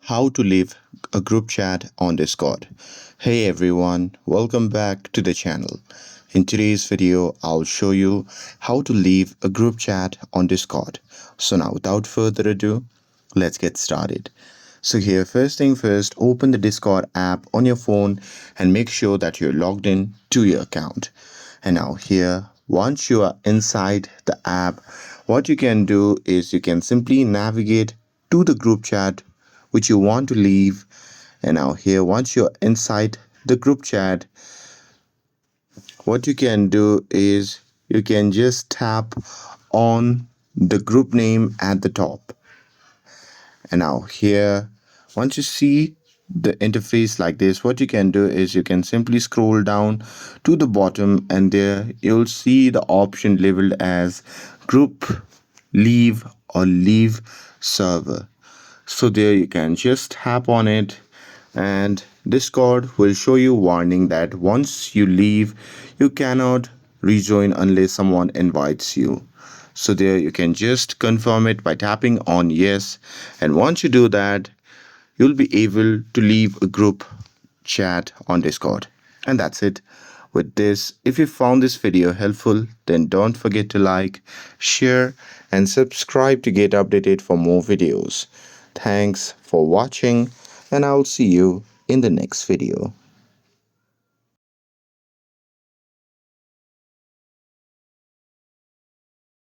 How to leave a group chat on Discord. Hey everyone, welcome back to the channel. In today's video, I'll show you how to leave a group chat on Discord. So now without further ado, let's get started. So here, first thing first, open the Discord app on your phone and make sure that you're logged in to your account. And now here, once you are inside the app, what you can do is you can simply navigate to the group chat which you want to leave. And now here, once you're inside the group chat, what you can do is you can just tap on the group name at the top. And now here, once you see the interface like this, what you can do is you can simply scroll down to the bottom, and there you'll see the option labeled as group leave or leave server. So there you can just tap on it, and Discord will show you warning that once you leave, you cannot rejoin unless someone invites you. So there you can just confirm it by tapping on yes, and once you do that, you'll be able to leave a group chat on Discord. And that's it. With this, if you found this video helpful, then don't forget to like, share, and subscribe to get updated for more videos. Thanks for watching, and I'll see you in the next video.